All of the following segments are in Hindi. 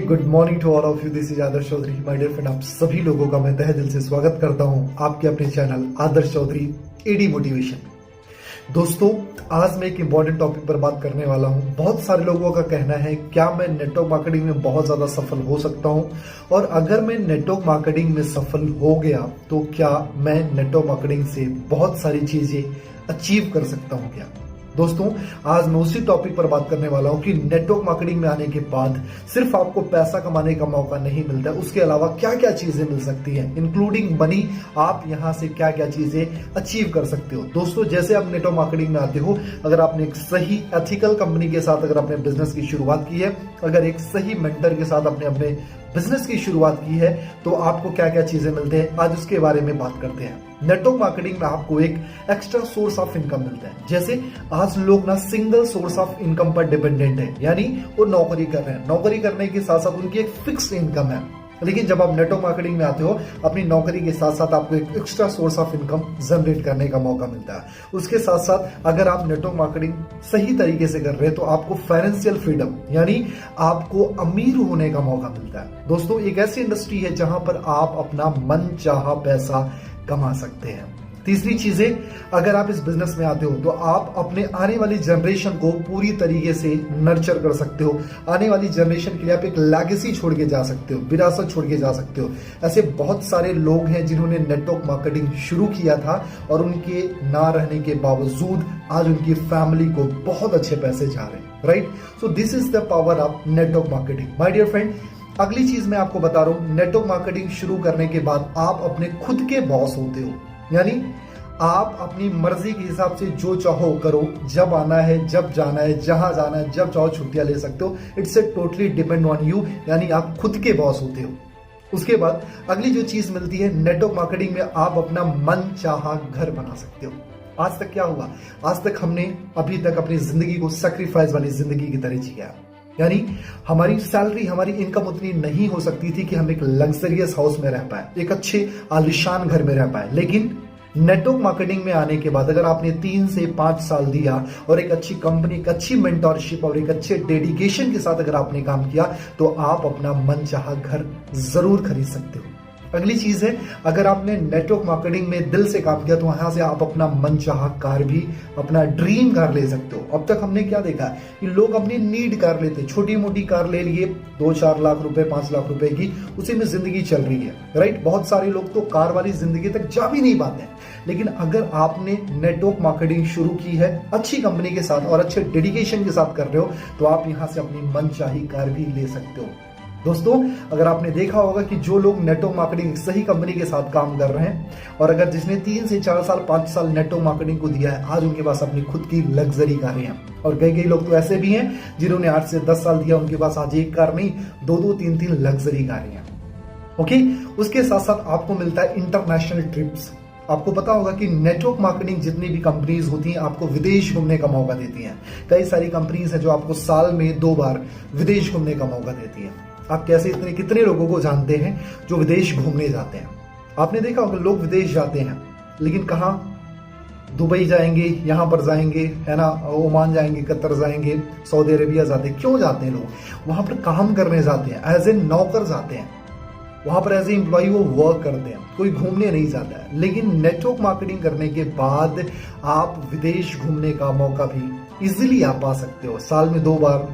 Good morning to all of you. This is Adarsh Chaudhary. My dear friend, आप सभी लोगों का मैं तहे दिल से स्वागत करता हूं आपके अपने चैनल आदर्श चौधरी एडी मोटिवेशन। दोस्तों, आज मैं एक इंपॉर्टेंट टॉपिक पर बात करने वाला हूं। बहुत सारे लोगों का कहना है क्या मैं नेटवर्क मार्केटिंग में बहुत ज्यादा सफल हो सकता हूं, और अगर मैं नेटवर्क मार्केटिंग में सफल हो गया तो क्या मैं नेटवर्क मार्केटिंग से बहुत सारी चीजें अचीव कर सकता हूं क्या। दोस्तों, आज मैं उसी टॉपिक पर बात करने वाला हूं कि नेटवर्क मार्केटिंग में आने के बाद सिर्फ आपको पैसा कमाने का मौका नहीं मिलता, उसके अलावा क्या क्या चीजें मिल सकती हैं, इंक्लूडिंग मनी। आप यहां से क्या क्या चीजें अचीव कर सकते हो। दोस्तों, जैसे आप नेटवर्क मार्केटिंग में आते हो, अगर आपने एक सही एथिकल कंपनी के साथ अगर अपने बिजनेस की शुरुआत की है, अगर एक सही मेंटर के साथ अपने बिजनेस की शुरुआत की है, तो आपको क्या क्या चीजें मिलते हैं, आज उसके बारे में बात करते हैं। नेटवर्क मार्केटिंग में आपको एक एक्स्ट्रा सोर्स ऑफ इनकम मिलता है। जैसे आज लोग ना सिंगल सोर्स ऑफ इनकम पर डिपेंडेंट है, यानी वो नौकरी कर रहे हैं, नौकरी करने के साथ साथ उनकी एक फिक्स इनकम है। लेकिन जब आप नेटवर्क मार्केटिंग में आते हो, अपनी नौकरी के साथ साथ आपको एक extra source of income generate करने का मौका मिलता है। उसके साथ साथ अगर आप नेटवर्क मार्केटिंग सही तरीके से कर रहे हैं तो आपको फाइनेंशियल फ्रीडम, यानी आपको अमीर होने का मौका मिलता है। दोस्तों, एक ऐसी इंडस्ट्री है जहां पर आप अपना मन चाहा पैसा कमा सकते हैं। तीसरी चीजें, अगर आप इस बिजनेस में आते हो तो आप अपने आने वाली जनरेशन को पूरी तरीके से नर्चर कर सकते हो। आने वाली जनरेशन के लिए आप एक लेगेसी छोड़ के जा सकते हो, विरासत छोड़ के जा सकते हो। ऐसे बहुत सारे लोग हैं जिन्होंने नेटवर्क मार्केटिंग शुरू किया था और उनके ना रहने के बावजूद आज उनकी फैमिली को बहुत अच्छे पैसे जा रहे हैं, right. So this is the power of network marketing. My dear friend, अगली चीज मैं आपको बता रहा हूं, नेटवर्क मार्केटिंग शुरू करने के बाद आप अपने खुद के बॉस होते हो, यानी आप अपनी मर्जी के हिसाब से जो चाहो करो, जब आना है, जब जाना है, जहां जाना है, जब चाहो छुट्टियां ले सकते हो। It's a totally depend on you, यानी आप खुद के बॉस होते हो। उसके बाद अगली जो चीज मिलती है, नेटवर्क मार्केटिंग में आप अपना मन चाहा घर बना सकते हो। आज तक क्या हुआ, आज तक हमने अभी तक अपनी जिंदगी को सैक्रिफाइस वाली जिंदगी की तरह जिया, यानी हमारी सैलरी, हमारी इनकम उतनी नहीं हो सकती थी कि हम एक लग्जरियस हाउस में रह पाए, एक अच्छे आलिशान घर में रह पाए। लेकिन नेटवर्क मार्केटिंग में आने के बाद अगर आपने 3 से 5 साल दिया और एक अच्छी कंपनी, एक अच्छी मेंटरशिप और एक अच्छे डेडिकेशन के साथ अगर आपने काम किया, तो आप अपना मनचाहा घर जरूर खरीद सकते हो। अगली चीज है, अगर आपने नेटवर्क मार्केटिंग में दिल से काम किया तो वहां से आप अपना मनचाहा कार भी, अपना ड्रीम कार ले सकते हो। अब तक हमने क्या देखा कि लोग अपनी नीड कार लेते, छोटी मोटी कार ले लिए, 2-4 लाख रुपए, 5 लाख रुपए की, उसी में जिंदगी चल रही है, राइट। बहुत सारे लोग तो कार वाली जिंदगी तक जा भी नहीं पाते हैं। लेकिन अगर आपने नेटवर्क मार्केटिंग शुरू की है अच्छी कंपनी के साथ और अच्छे डेडिकेशन के साथ कर रहे हो, तो आप यहां से अपनी मनचाही कार भी ले सकते हो। दोस्तों, अगर आपने देखा होगा कि जो लोग नेटवर्क मार्केटिंग सही कंपनी के साथ काम कर रहे हैं, और अगर जिसने 3 से 4 साल 5 साल नेटवर्क मार्केटिंग को दिया है, आज उनके पास अपनी खुद की लग्जरी कारें हैं। और कई लोग तो ऐसे भी हैं जिन्होंने 8 से 10 साल दिया, उनके पास आज एक कार नहीं, 2-2, 3-3 लग्जरी कारें हैं। ओके, उसके साथ साथ आपको मिलता है इंटरनेशनल ट्रिप्स। आपको पता होगा कि नेटवर्क मार्केटिंग जितनी भी कंपनीज होती हैं, आपको विदेश घूमने का मौका देती हैं। कई सारी कंपनीज हैं जो आपको साल में 2 बार विदेश घूमने का मौका देती हैं। आप कैसे कितने लोगों को जानते हैं जो विदेश घूमने जाते हैं। आपने देखा होगा लोग विदेश जाते हैं, लेकिन कहाँ, दुबई जाएंगे, यहां पर जाएंगे, है ना, ओमान जाएंगे, कतर जाएंगे, सऊदी अरेबिया जाते हैं। क्यों जाते हैं लोग? वहां पर काम करने जाते हैं, एज ए नौकर जाते हैं, वहां पर एज ए एम्प्लॉय वो वर्क करते हैं, कोई घूमने नहीं जाता है। लेकिन नेटवर्क मार्केटिंग करने के बाद आप विदेश घूमने का मौका भी इजिली आप पा सकते हो। साल में 2 बार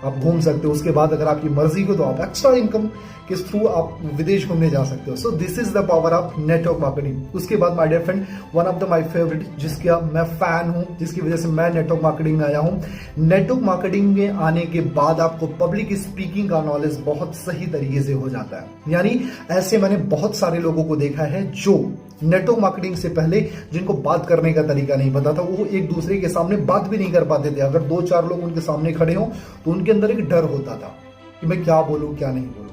आप घूम सकते हो। उसके बाद अगर आपकी मर्जी हो तो आप एक्स्ट्रा इनकम के थ्रू आप विदेश घूमने जा सकते हो। So this is the power of network marketing. उसके बाद my dear friend, one of the my favourite, जिसका मैं फैन हूं, जिसकी वजह से मैं नेटवर्क मार्केटिंग में आया हूं। नेटवर्क मार्केटिंग में आने के बाद आपको पब्लिक स्पीकिंग का नॉलेज बहुत सही तरीके से हो जाता है। यानी ऐसे मैंने बहुत सारे लोगों को देखा है जो नेटवर्क मार्केटिंग से पहले जिनको बात करने का तरीका नहीं पता था, वो एक दूसरे के सामने बात भी नहीं कर पाते थे। अगर 2-4 लोग उनके सामने खड़े हों तो उनके अंदर एक डर होता था कि मैं क्या बोलूं, क्या नहीं बोलूं।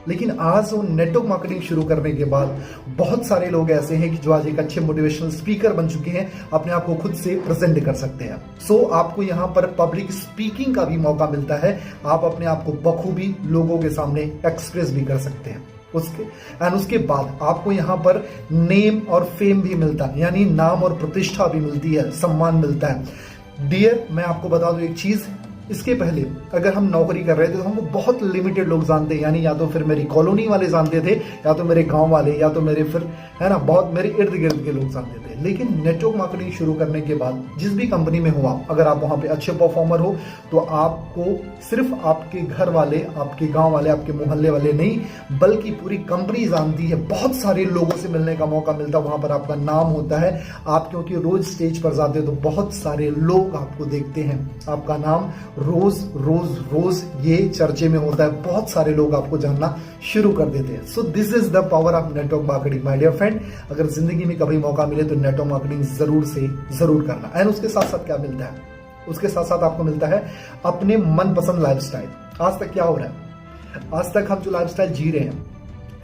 लेकिन आज वो नेटवर्क मार्केटिंग शुरू करने के बाद बहुत सारे लोग ऐसे हैं कि जो आज एक अच्छे मोटिवेशनल स्पीकर बन चुके हैं, अपने आप को खुद से प्रेजेंट कर सकते हैं। सो आपको यहाँ पर पब्लिक स्पीकिंग का भी मौका मिलता है। आप अपने आप को बखूबी लोगों के सामने एक्सप्रेस भी कर सकते हैं। उसके बाद आपको यहाँ पर नेम और फेम भी मिलता है, यानी नाम और प्रतिष्ठा भी मिलती है, सम्मान मिलता है। डियर, मैं आपको बता दूं एक चीज, इसके पहले अगर हम नौकरी कर रहे थे तो हमको बहुत लिमिटेड लोग जानते हैं, यानी या तो फिर मेरी कॉलोनी वाले जानते थे, या तो मेरे गांव वाले, या तो मेरे फिर है ना बहुत मेरे इर्द गिर्द के लोग जानते थे। लेकिन नेटवर्क मार्केटिंग शुरू करने के बाद जिस भी कंपनी में हो आप, अगर आप वहां पे अच्छे परफॉर्मर हो तो आपको सिर्फ आपके घर वाले, आपके गांव वाले, आपके मोहल्ले वाले नहीं, बल्कि पूरी कंपनी जानती है। बहुत सारे लोगों से मिलने का मौका मिलता है, वहां पर आपका नाम होता है। आप क्योंकि रोज स्टेज पर जाते हो तो बहुत सारे लोग आपको देखते हैं, आपका नाम रोज रोज रोज ये चर्चे में होता है, बहुत सारे लोग आपको जानना शुरू कर देते हैं। So this is the power of network marketing my dear friend. अगर जिंदगी में कभी मौका मिले तो नेटवर्क मार्केटिंग जरूर से जरूर करना। एंड उसके साथ साथ क्या मिलता है, उसके साथ साथ आपको मिलता है अपने मनपसंद लाइफस्टाइल। आज तक क्या हो रहा है, आज तक हम जो लाइफस्टाइल जी रहे हैं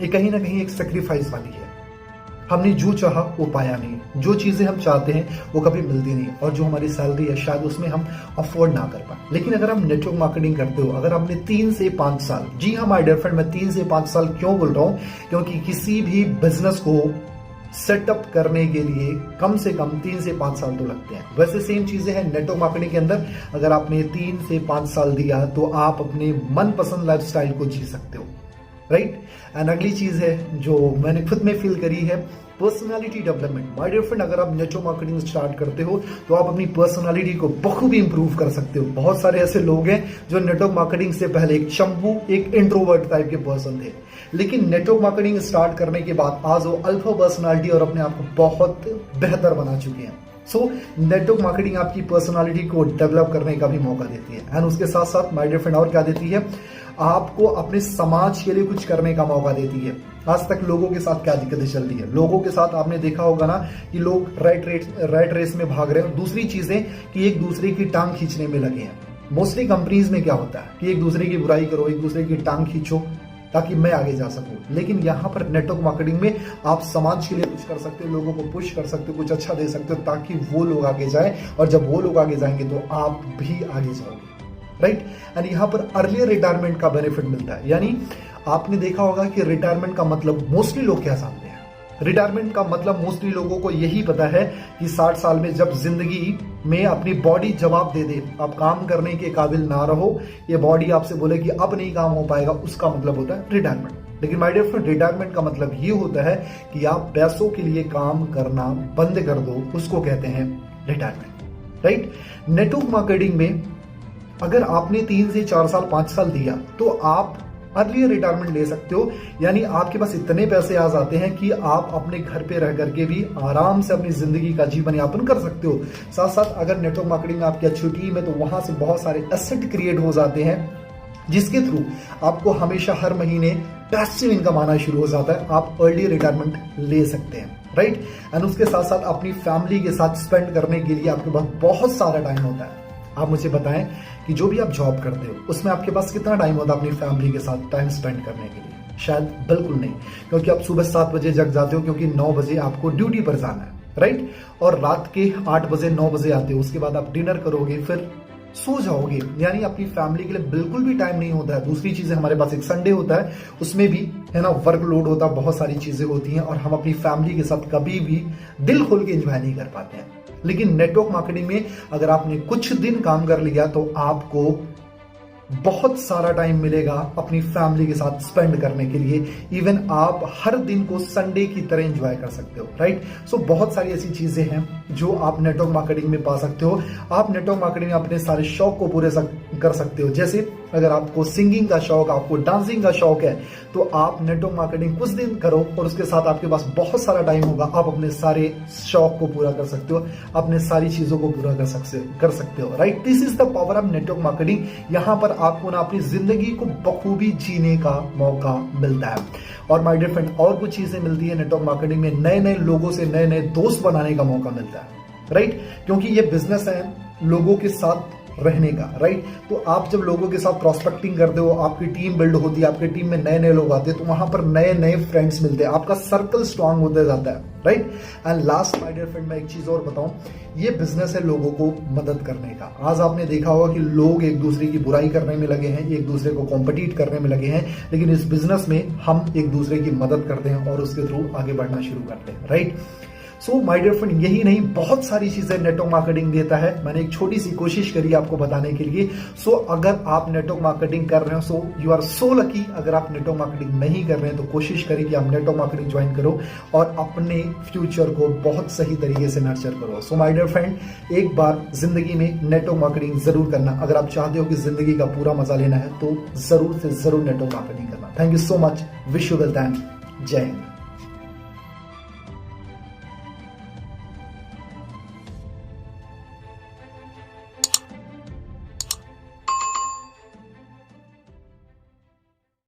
ये कहीं ना कहीं एक सेक्रीफाइस वाली है। हमने जो चाहा वो पाया नहीं, जो चीजें हम चाहते हैं वो कभी मिलती नहीं, और जो हमारी सैलरी है शायद उसमें हम अफोर्ड ना कर पाए। लेकिन अगर हम नेटवर्क मार्केटिंग करते हो, अगर आपने 3 से 5 साल, जी हाँ माय डियर फ्रेंड, मैं 3 से 5 साल क्यों बोल रहा हूं, क्योंकि किसी भी बिजनेस को सेटअप करने के लिए कम से कम 3 से 5 साल तो लगते हैं। वैसे सेम चीजें हैं नेटवर्क मार्केटिंग के अंदर। अगर आपने 3 से 5 साल दिया तो आप अपने मनपसंद लाइफस्टाइल को जी सकते हो, राइट। एंड अगली चीज है जो मैंने खुद में फील करी है, personality development. My dear friend, अगर आप नेटवर्क मार्केटिंग स्टार्ट करते हो तो आप अपनी पर्सनालिटी को बखूबी इंप्रूव कर सकते हो। बहुत सारे ऐसे लोग हैं जो नेटवर्क मार्केटिंग से पहले एक चंपू, एक इंट्रोवर्ट टाइप के पर्सन थे, लेकिन नेटवर्क मार्केटिंग स्टार्ट करने के बाद आज वो अल्फा पर्सनालिटी और अपने आप को बहुत बेहतर बना चुके हैं। सो नेटवर्क मार्केटिंग आपकी पर्सनालिटी को डेवलप करने का भी मौका देती है। एंड उसके साथ साथ माय डियर फ्रेंड और क्या देती है, आपको अपने समाज के लिए कुछ करने का मौका देती है। आज तक लोगों के साथ क्या दिक्कतें चल रही है, लोगों के साथ आपने देखा होगा ना कि लोग राइट रेस में भाग रहे हैं। दूसरी चीजें कि एक दूसरे की टांग खींचने में लगे हैं। मोस्टली कंपनीज में क्या होता है कि एक दूसरे की बुराई करो, एक दूसरे की टांग खींचो ताकि मैं आगे जा सकूं। लेकिन यहाँ पर नेटवर्क मार्केटिंग में आप समाज के लिए कुछ कर सकते हो, लोगों को पुश कर सकते हो, कुछ अच्छा दे सकते हो ताकि वो लोग आगे जाए, और जब वो लोग आगे जाएंगे तो आप भी आगे जाओगे, राइट। एंड यहाँ पर अर्लियर रिटायरमेंट का बेनिफिट मिलता है। यानी आपने देखा होगा कि रिटायरमेंट का मतलब मोस्टली लोग क्या जानते हैं, रिटायरमेंट का मतलब मोस्टली लोगों को यही पता है कि 60 साल में जब जिंदगी में अपनी बॉडी जवाब दे दे, आप काम करने के काबिल ना रहो, ये बॉडी आपसे बोले कि अब नहीं काम हो पाएगा, उसका मतलब होता है रिटायरमेंट। लेकिन माय डियर फ्रेंड, रिटायरमेंट का मतलब ये होता है कि आप पैसों के लिए काम करना बंद कर दो, उसको कहते हैं रिटायरमेंट, राइट। नेटवर्क मार्केटिंग में अगर आपने 3 से 4 साल 5 साल दिया तो आप अर्लियर रिटायरमेंट ले सकते हो। यानी आपके पास इतने पैसे आ जाते हैं कि आप अपने घर पे रह करके भी आराम से अपनी जिंदगी का जीवन यापन कर सकते हो। साथ साथ अगर नेटवर्क मार्केटिंग में आपकी अच्छी टीम है तो वहां से बहुत सारे एसेट क्रिएट हो जाते हैं, जिसके थ्रू आपको हमेशा हर महीने पैसिव इनकम आना शुरू हो जाता है। आप अर्ली रिटायरमेंट ले सकते हैं, राइट। एंड उसके साथ साथ अपनी फैमिली के साथ स्पेंड करने के लिए आपके पास बहुत सारा टाइम होता है। आप मुझे बताएं कि जो भी आप जॉब करते हो उसमें आपके पास कितना टाइम होता है अपनी फैमिली के साथ टाइम स्पेंड करने के लिए? शायद बिल्कुल नहीं, क्योंकि आप सुबह 7 बजे जग जाते हो क्योंकि 9 बजे आपको ड्यूटी पर जाना है, राइट। और रात के 8 बजे 9 बजे आते हो, उसके बाद आप डिनर करोगे, फिर सो जाओगे। यानी अपनी फैमिली के लिए बिल्कुल भी टाइम नहीं होता है। दूसरी चीजें, हमारे पास एक संडे होता है, उसमें भी है ना वर्कलोड होता है, बहुत सारी चीजें होती हैं और हम अपनी फैमिली के साथ कभी भी दिल खोल के एंजॉय नहीं कर पाते हैं। लेकिन नेटवर्क मार्केटिंग में अगर आपने कुछ दिन काम कर लिया तो आपको बहुत सारा टाइम मिलेगा अपनी फैमिली के साथ स्पेंड करने के लिए। इवन आप हर दिन को संडे की तरह एंजॉय कर सकते हो, राइट। सो बहुत सारी ऐसी चीजें हैं जो आप नेटवर्क मार्केटिंग में पा सकते हो। आप नेटवर्क मार्केटिंग में अपने सारे शौक को पूरे कर सकते हो। जैसे अगर आपको सिंगिंग का शौक, आपको डांसिंग का शौक है तो आप नेटवर्क मार्केटिंग कुछ दिन करो और उसके साथ आपके पास बहुत सारा टाइम होगा, आप अपने सारे शौक को पूरा कर सकते हो, अपने सारी चीजों को पूरा कर सकते हो, right. This is the power of network marketing. यहाँ पर आपको ना अपनी जिंदगी को बखूबी जीने का मौका मिलता है। और माय डियर फ्रेंड, और कुछ चीजें मिलती है नेटवर्क मार्केटिंग में, नए नए लोगों से नए नए दोस्त बनाने का मौका मिलता है, राइट। क्योंकि ये बिजनेस है लोगों के साथ रहने का, राइट। तो आप जब लोगों के साथ प्रॉस्पेक्टिंग करते हो, आपकी टीम बिल्ड होती है, आपकी टीम में नए नए लोग आते हैं, तो वहां पर नए नए फ्रेंड्स मिलते हैं, आपका सर्कल स्ट्रांग होता जाता है, right. And last my dear friend, मैं एक चीज और बताऊं, ये बिजनेस है लोगों को मदद करने का। आज आपने देखा होगा कि लोग एक दूसरे की बुराई करने में लगे हैं, एक दूसरे को कॉम्पिटिट करने में लगे हैं, लेकिन इस बिजनेस में हम एक दूसरे की मदद करते हैं और उसके थ्रू आगे बढ़ना शुरू करते हैं, right. So my dear friend, यही नहीं बहुत सारी चीजें नेटवर्क मार्केटिंग देता है। मैंने एक छोटी सी कोशिश करी आपको बताने के लिए। सो अगर आप नेटवर्क मार्केटिंग कर रहे हो, so you are so lucky. अगर आप नेटवर्क मार्केटिंग नहीं कर रहे हैं तो कोशिश करें कि आप नेटवर्क मार्केटिंग ज्वाइन करो और अपने फ्यूचर को बहुत सही तरीके से नर्चर करो। सो माय डियर फ्रेंड, एक बार जिंदगी में नेटवर्क मार्केटिंग जरूर करना। अगर आप चाहते हो कि जिंदगी का पूरा मजा लेना है तो जरूर से जरूर नेटवर्क मार्केटिंग करना। Thank you so much. Wish you well. जय हिंद।